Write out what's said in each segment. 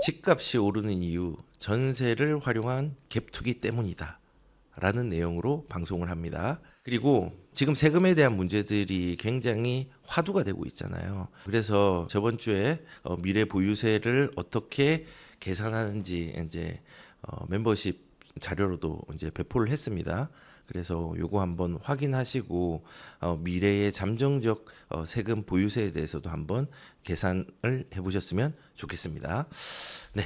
집값이 오르는 이유, 전세를 활용한 갭투기 때문이다 라는 내용으로 방송을 합니다. 그리고 지금 세금에 대한 문제들이 굉장히 화두가 되고 있잖아요. 그래서 저번 주에 미래 보유세를 어떻게 계산하는지 이제 멤버십 자료로도 이제 배포를 했습니다. 그래서 요거 한번 확인하시고 미래의 잠정적 세금 보유세에 대해서도 한번 계산을 해보셨으면 좋겠습니다. 네,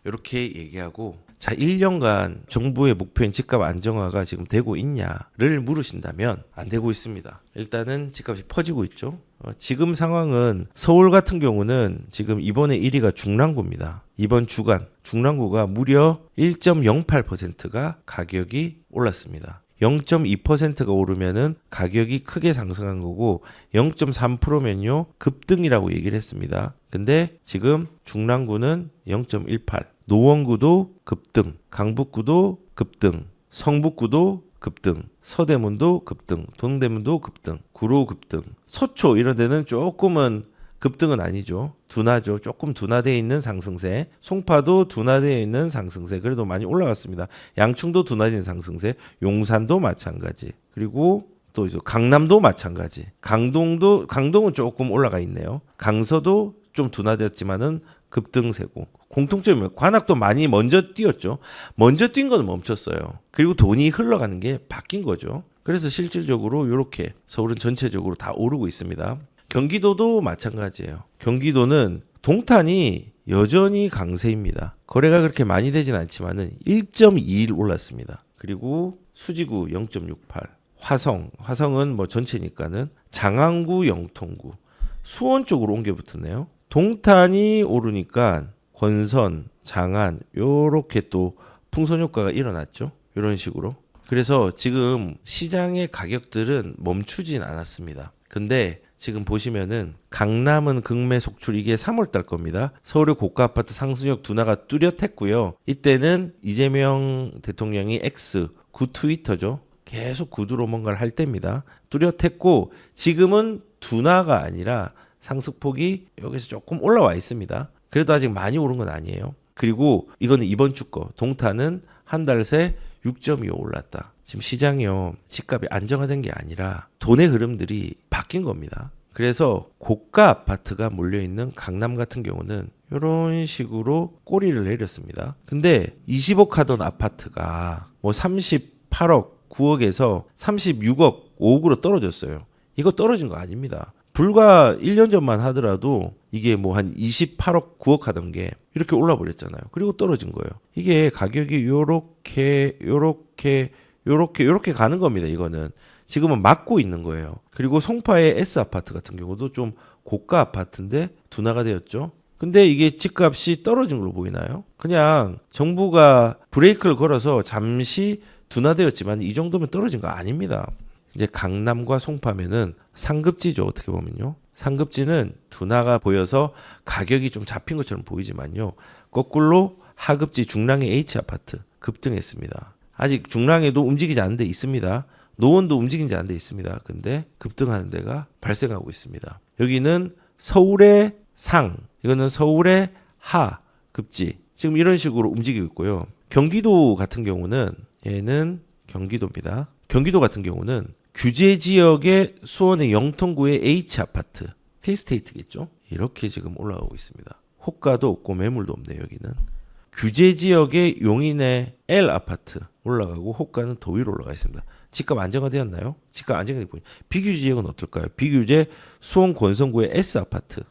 이렇게 얘기하고, 자, 1년간 정부의 목표인 집값 안정화가 지금 되고 있냐를 물으신다면 안 되고 있습니다. 일단은 집값이 퍼지고 있죠. 지금 상황은 서울 같은 경우는 지금 이번에 1위가 중랑구입니다. 이번 주간 중랑구가 무려 1.08%가 가격이 올랐습니다. 0.2%가 오르면은 가격이 크게 상승한 거고 0.3%면요 급등이라고 얘기를 했습니다. 근데 지금 중랑구는 0.18, 노원구도 급등, 강북구도 급등, 성북구도 급등, 서대문도 급등, 동대문도 급등, 구로 급등, 서초 이런 데는 조금은 급등은 아니죠. 둔하죠. 조금 둔화되어 있는 상승세. 송파도 둔화되어 있는 상승세. 그래도 많이 올라갔습니다. 양충도 둔화된 상승세. 용산도 마찬가지. 그리고 또 이제 강남도 마찬가지. 강동은 조금 올라가 있네요. 강서도 좀 둔화되었지만은 급등세고. 공통점이 관악도 많이 먼저 뛰었죠. 먼저 뛴 건 멈췄어요. 그리고 돈이 흘러가는 게 바뀐 거죠. 그래서 실질적으로 이렇게 서울은 전체적으로 다 오르고 있습니다. 경기도도 마찬가지예요. 경기도는 동탄이 여전히 강세입니다. 거래가 그렇게 많이 되진 않지만은 1.21 올랐습니다. 그리고 수지구 0.68, 화성은 뭐 전체니까는 장안구, 영통구, 수원 쪽으로 옮겨 붙었네요. 동탄이 오르니까 권선, 장안 요렇게 또 풍선 효과가 일어났죠. 이런 식으로. 그래서 지금 시장의 가격들은 멈추진 않았습니다. 근데 지금 보시면은 강남은 극매 속출, 이게 3월달 겁니다. 서울의 고가 아파트 상승력 둔화가 뚜렷했고요. 이때는 이재명 대통령이 X, 구 트위터죠. 계속 구두로 뭔가를 할 때입니다. 뚜렷했고 지금은 둔화가 아니라 상승폭이 여기서 조금 올라와 있습니다. 그래도 아직 많이 오른 건 아니에요. 그리고 이거는 이번 주 거. 동탄은 한 달 새 6.25 올랐다. 지금 시장이요, 집값이 안정화된 게 아니라 돈의 흐름들이 바뀐 겁니다. 그래서 고가 아파트가 몰려있는 강남 같은 경우는 이런 식으로 꼬리를 내렸습니다. 근데 20억 하던 아파트가 뭐 38억, 9억에서 36억, 5억으로 떨어졌어요. 이거 떨어진 거 아닙니다. 불과 1년 전만 하더라도 이게 뭐 한 28억, 9억 하던 게 이렇게 올라 버렸잖아요. 그리고 떨어진 거예요. 이게 가격이 요렇게 가는 겁니다. 이거는 지금은 막고 있는 거예요. 그리고 송파의 S 아파트 같은 경우도 좀 고가 아파트인데 둔화가 되었죠. 근데 이게 집값이 떨어진 걸로 보이나요? 그냥 정부가 브레이크를 걸어서 잠시 둔화되었지만 이 정도면 떨어진 거 아닙니다. 이제 강남과 송파면은 상급지죠. 어떻게 보면요. 상급지는 둔화가 보여서 가격이 좀 잡힌 것처럼 보이지만요. 거꾸로 하급지 중랑의 H아파트 급등했습니다. 아직 중랑에도 움직이지 않은 데 있습니다. 노원도 움직이지 않은 데 있습니다. 근데 급등하는 데가 발생하고 있습니다. 여기는 서울의 상, 이거는 서울의 하 급지. 지금 이런 식으로 움직이고 있고요. 경기도 같은 경우는 얘는 경기도입니다. 경기도 같은 경우는 규제 지역의 수원의 영통구의 H아파트, 힐스테이트겠죠? 이렇게 지금 올라가고 있습니다. 호가도 없고 매물도 없네요. 여기는. 규제 지역의 용인의 L아파트 올라가고 호가는 더 위로 올라가 있습니다. 집값 안정화되었나요? 집값 안정화되고 있습니다. 비규제 지역은 어떨까요? 비규제 수원 권선구의 S아파트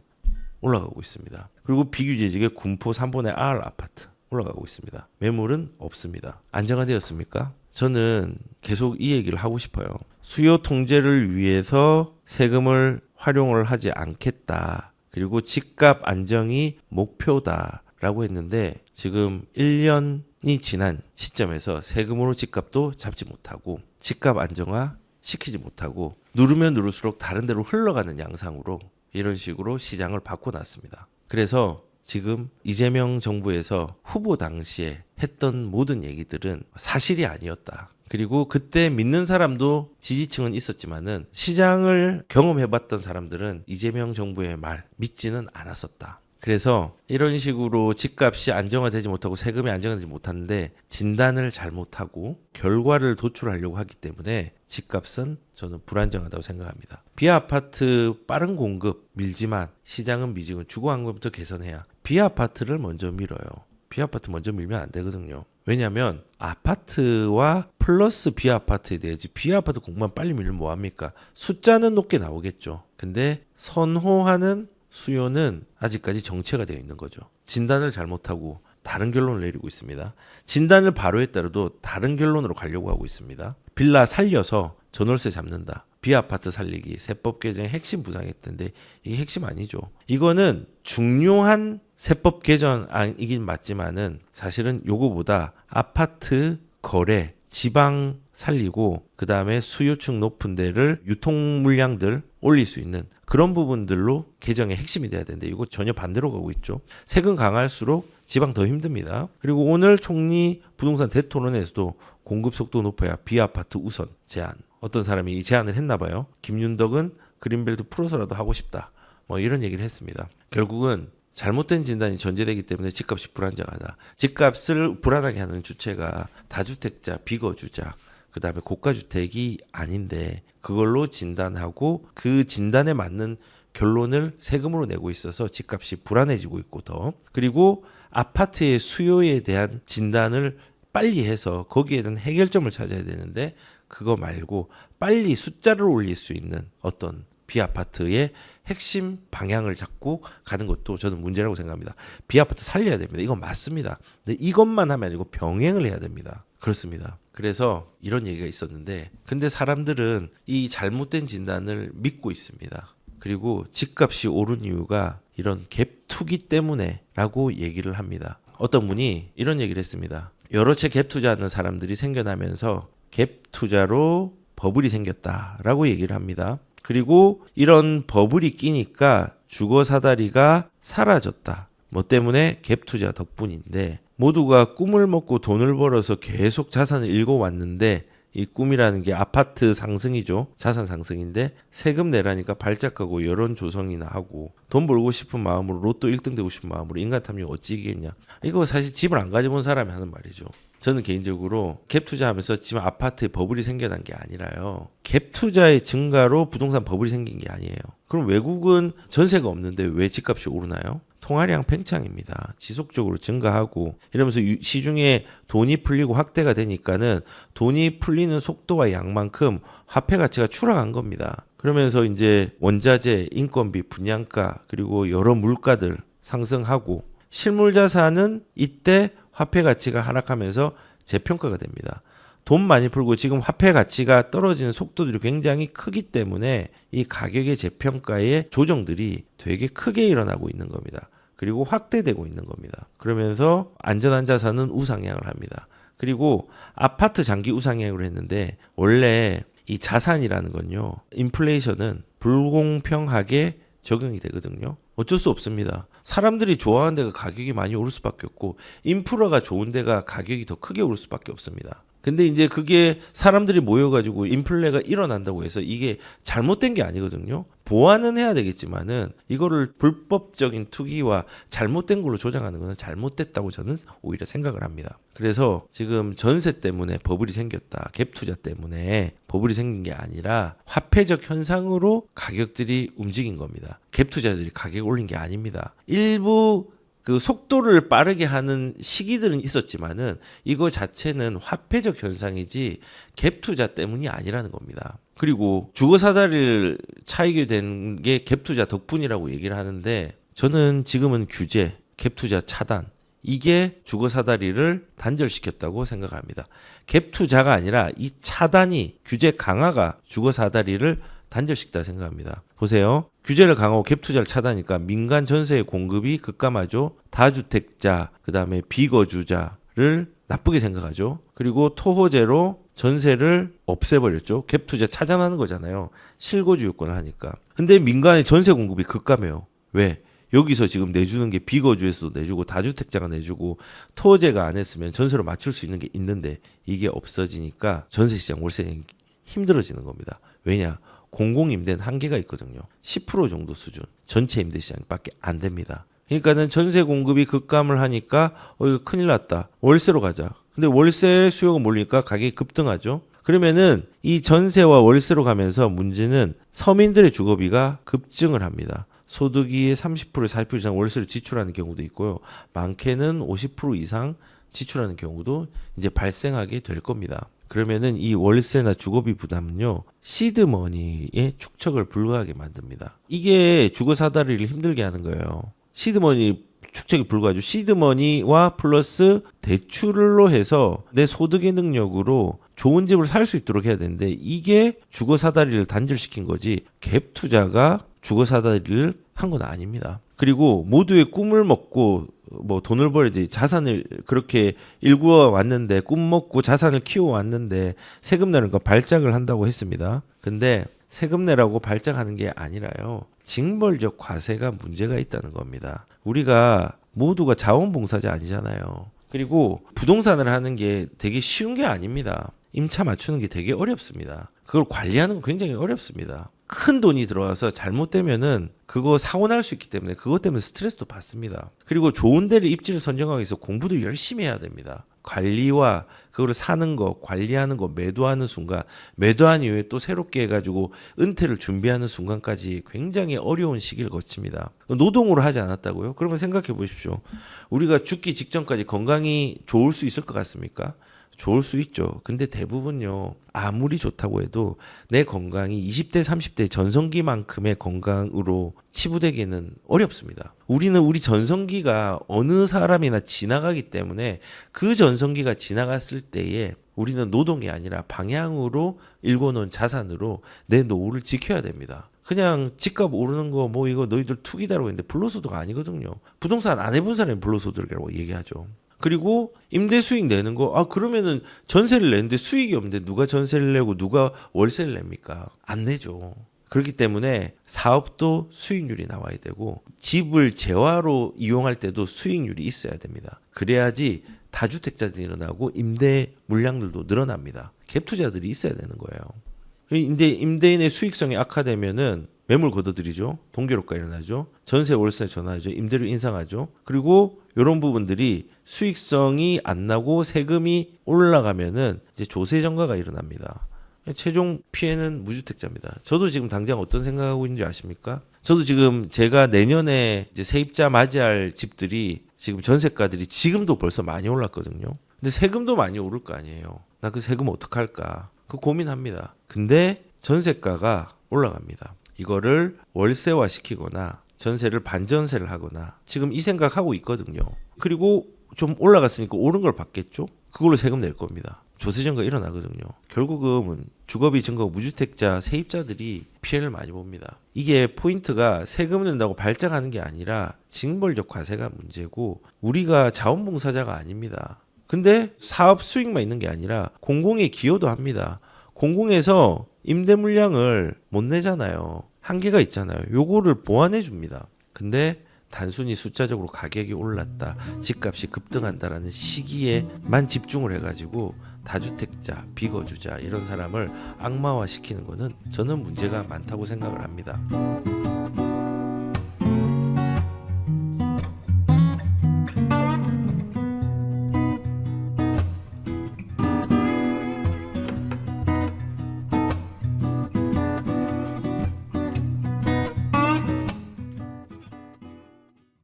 올라가고 있습니다. 그리고 비규제 지역의 군포 3번의 R아파트 올라가고 있습니다. 매물은 없습니다. 안정화되었습니까? 저는 계속 이 얘기를 하고 싶어요. 수요 통제를 위해서 세금을 활용을 하지 않겠다. 그리고 집값 안정이 목표다라고 했는데 지금 1년이 지난 시점에서 세금으로 집값도 잡지 못하고 집값 안정화 시키지 못하고 누르면 누를수록 다른 데로 흘러가는 양상으로 이런 식으로 시장을 바꿔놨습니다. 그래서 지금 이재명 정부에서 후보 당시에 했던 모든 얘기들은 사실이 아니었다. 그리고 그때 믿는 사람도 지지층은 있었지만은 시장을 경험해봤던 사람들은 이재명 정부의 말 믿지는 않았었다. 그래서 이런 식으로 집값이 안정화되지 못하고 세금이 안정화되지 못하는데 진단을 잘못하고 결과를 도출하려고 하기 때문에 집값은 저는 불안정하다고 생각합니다. 비아파트 빠른 공급 밀지만 시장은 미지근 주거환경부터 개선해야 비아파트를 먼저 밀어요. 비아파트 먼저 밀면 안 되거든요. 왜냐하면 아파트와 플러스 비아파트에 대해서 비아파트 공급만 빨리 밀면 뭐합니까? 숫자는 높게 나오겠죠. 근데 선호하는 수요는 아직까지 정체가 되어 있는 거죠. 진단을 잘못하고 다른 결론을 내리고 있습니다. 진단을 바로 했더라도 다른 결론으로 가려고 하고 있습니다. 빌라 살려서 전월세 잡는다. 비아파트 살리기 세법 개정의 핵심 부상했던데 이게 핵심 아니죠. 이거는 중요한 세법 개정이긴 맞지만은 사실은 요거보다 아파트 거래 지방 살리고 그 다음에 수요층 높은 데를 유통 물량들 올릴 수 있는 그런 부분들로 개정의 핵심이 돼야 되는데 이거 전혀 반대로 가고 있죠. 세금 강할수록 지방 더 힘듭니다. 그리고 오늘 총리 부동산 대토론에서도 공급 속도 높아야 비아파트 우선 제한. 어떤 사람이 이 제안을 했나 봐요. 김윤덕은 그린벨트 풀어서라도 하고 싶다. 뭐 이런 얘기를 했습니다. 결국은 잘못된 진단이 전제되기 때문에 집값이 불안정하다. 집값을 불안하게 하는 주체가 다주택자, 비거주자, 그 다음에 고가주택이 아닌데 그걸로 진단하고 그 진단에 맞는 결론을 세금으로 내고 있어서 집값이 불안해지고 있고 더 그리고 아파트의 수요에 대한 진단을 빨리 해서 거기에 대한 해결점을 찾아야 되는데 그거 말고 빨리 숫자를 올릴 수 있는 어떤 비아파트의 핵심 방향을 잡고 가는 것도 저는 문제라고 생각합니다. 비아파트 살려야 됩니다. 이건 맞습니다. 근데 이것만 하면 아니고 병행을 해야 됩니다. 그렇습니다. 그래서 이런 얘기가 있었는데 근데 사람들은 이 잘못된 진단을 믿고 있습니다. 그리고 집값이 오른 이유가 이런 갭 투기 때문에 라고 얘기를 합니다. 어떤 분이 이런 얘기를 했습니다. 여러 채 갭 투자하는 사람들이 생겨나면서 갭 투자로 버블이 생겼다라고 얘기를 합니다. 그리고 이런 버블이 끼니까 주거 사다리가 사라졌다. 뭐 때문에 갭 투자 덕분인데 모두가 꿈을 먹고 돈을 벌어서 계속 자산을 읽어왔는데 이 꿈이라는 게 아파트 상승이죠. 자산 상승인데 세금 내라니까 발작하고 여론 조성이나 하고 돈 벌고 싶은 마음으로 로또 1등 되고 싶은 마음으로 인간 탐욕 어찌겠냐. 이거 사실 집을 안 가져본 사람이 하는 말이죠. 저는 개인적으로 갭 투자하면서 지금 아파트에 버블이 생겨난 게 아니라요. 갭 투자의 증가로 부동산 버블이 생긴 게 아니에요. 그럼 외국은 전세가 없는데 왜 집값이 오르나요? 통화량 팽창입니다. 지속적으로 증가하고 이러면서 시중에 돈이 풀리고 확대가 되니까는 돈이 풀리는 속도와 양만큼 화폐 가치가 추락한 겁니다. 그러면서 이제 원자재, 인건비, 분양가 그리고 여러 물가들 상승하고 실물 자산은 이때 화폐 가치가 하락하면서 재평가가 됩니다. 돈 많이 풀고 지금 화폐 가치가 떨어지는 속도들이 굉장히 크기 때문에 이 가격의 재평가의 조정들이 되게 크게 일어나고 있는 겁니다. 그리고 확대되고 있는 겁니다. 그러면서 안전한 자산은 우상향을 합니다. 그리고 아파트 장기 우상향으로 했는데 원래 이 자산이라는 건요. 인플레이션은 불공평하게 적용이 되거든요. 어쩔 수 없습니다. 사람들이 좋아하는 데가 가격이 많이 오를 수밖에 없고 인프라가 좋은 데가 가격이 더 크게 오를 수밖에 없습니다. 근데 이제 그게 사람들이 모여가지고 인플레가 일어난다고 해서 이게 잘못된 게 아니거든요. 보완은 해야 되겠지만은 이거를 불법적인 투기와 잘못된 걸로 조장하는 것은 잘못됐다고 저는 오히려 생각을 합니다. 그래서 지금 전세 때문에 버블이 생겼다. 갭 투자 때문에 버블이 생긴 게 아니라 화폐적 현상으로 가격들이 움직인 겁니다. 갭 투자들이 가격 올린 게 아닙니다. 일부 그 속도를 빠르게 하는 시기들은 있었지만은 이거 자체는 화폐적 현상이지 갭 투자 때문이 아니라는 겁니다. 그리고 주거 사다리를 차이게 된 게 갭 투자 덕분이라고 얘기를 하는데 저는 지금은 규제, 갭 투자 차단 이게 주거 사다리를 단절시켰다고 생각합니다. 갭 투자가 아니라 이 차단이 규제 강화가 주거 사다리를 단절시켰다 생각합니다. 보세요. 규제를 강화하고 갭 투자를 차단하니까 민간 전세의 공급이 급감하죠. 다주택자, 그다음에 비거주자를 나쁘게 생각하죠. 그리고 토호제로 전세를 없애버렸죠. 갭 투자 차단하는 거잖아요. 실거주 요건을 하니까. 근데 민간의 전세 공급이 급감해요. 왜? 여기서 지금 내주는 게 비거주에서도 내주고 다주택자가 내주고 토호제가 안 했으면 전세로 맞출 수 있는 게 있는데 이게 없어지니까 전세시장 월세장이 힘들어지는 겁니다. 왜냐? 공공임대는 한계가 있거든요. 10% 정도 수준 전체 임대시장밖에 안 됩니다. 그러니까는 전세 공급이 급감을 하니까 이거 큰일 났다. 월세로 가자. 근데 월세 수요가 몰리니까 가격이 급등하죠. 그러면은 이 전세와 월세로 가면서 문제는 서민들의 주거비가 급증을 합니다. 소득이 30% 40% 이상 월세를 지출하는 경우도 있고요. 많게는 50% 이상 지출하는 경우도 이제 발생하게 될 겁니다. 그러면은 이 월세나 주거비 부담은요, 시드머니의 축적을 불가하게 만듭니다. 이게 주거 사다리를 힘들게 하는 거예요. 시드머니 축적이 불가하죠. 시드머니와 플러스 대출로 해서 내 소득의 능력으로 좋은 집을 살 수 있도록 해야 되는데, 이게 주거 사다리를 단절시킨 거지 갭 투자가 주거 사다리를 한 건 아닙니다. 그리고 모두의 꿈을 먹고 뭐 돈을 벌지 자산을 그렇게 일구어 왔는데, 꿈 먹고 자산을 키워 왔는데 세금 내는 거 발작을 한다고 했습니다. 근데 세금 내라고 발작하는 게 아니라요, 징벌적 과세가 문제가 있다는 겁니다. 우리가 모두가 자원봉사자 아니잖아요. 그리고 부동산을 하는 게 되게 쉬운 게 아닙니다. 임차 맞추는 게 되게 어렵습니다. 그걸 관리하는 거 굉장히 어렵습니다. 큰 돈이 들어와서 잘못되면은 그거 사고 날 수 있기 때문에 그것 때문에 스트레스도 받습니다. 그리고 좋은 데를 입지를 선정하기 위해서 공부도 열심히 해야 됩니다. 관리와 그거를 사는 거, 관리하는 거, 매도하는 순간, 매도한 이후에 또 새롭게 해가지고 은퇴를 준비하는 순간까지 굉장히 어려운 시기를 거칩니다. 노동으로 하지 않았다고요? 그러면 생각해 보십시오. 우리가 죽기 직전까지 건강이 좋을 수 있을 것 같습니까? 좋을 수 있죠. 근데 대부분요, 아무리 좋다고 해도 내 건강이 20대, 30대 전성기만큼의 건강으로 치부되기는 어렵습니다. 우리는 우리 전성기가 어느 사람이나 지나가기 때문에 그 전성기가 지나갔을 때에 우리는 노동이 아니라 방향으로 일궈놓은 자산으로 내 노후를 지켜야 됩니다. 그냥 집값 오르는 거 뭐 이거 너희들 투기다라고 했는데 불로소득가 아니거든요. 부동산 안 해본 사람이 불로소득이라고 얘기하죠. 그리고 임대 수익 내는 거, 그러면은 전세를 내는데 수익이 없는데 누가 전세를 내고 누가 월세를 냅니까? 안 내죠. 그렇기 때문에 사업도 수익률이 나와야 되고, 집을 재화로 이용할 때도 수익률이 있어야 됩니다. 그래야지 다주택자들이 일어나고 임대 물량들도 늘어납니다. 갭 투자들이 있어야 되는 거예요. 이제 임대인의 수익성이 악화되면은 매물 걷어들이죠. 동결효과 일어나죠. 전세 월세 전환하죠. 임대료 인상하죠. 그리고 이런 부분들이 수익성이 안 나고 세금이 올라가면은 이제 조세 정가가 일어납니다. 최종 피해는 무주택자입니다. 저도 지금 당장 어떤 생각하고 있는지 아십니까? 저도 지금 제가 내년에 이제 세입자 맞이할 집들이 지금 전세가들이 지금도 벌써 많이 올랐거든요. 근데 세금도 많이 오를 거 아니에요. 나 그 세금 어떡할까? 그 고민합니다. 근데 전세가가 올라갑니다. 이거를 월세화 시키거나 전세를 반전세를 하거나 지금 이 생각하고 있거든요. 그리고 좀 올라갔으니까 오른 걸 받겠죠? 그걸로 세금 낼 겁니다. 조세 증가 일어나거든요. 결국은 주거비 증가고 무주택자 세입자들이 피해를 많이 봅니다. 이게 포인트가 세금 낸다고 발작하는 게 아니라 징벌적 과세가 문제고, 우리가 자원봉사자가 아닙니다. 근데 사업 수익만 있는 게 아니라 공공에 기여도 합니다. 공공에서 임대 물량을 못 내잖아요. 한계가 있잖아요. 요거를 보완해 줍니다. 근데 단순히 숫자적으로 가격이 올랐다, 집값이 급등한다라는 시기에만 집중을 해가지고 다주택자, 비거주자 이런 사람을 악마화시키는 거는 저는 문제가 많다고 생각을 합니다.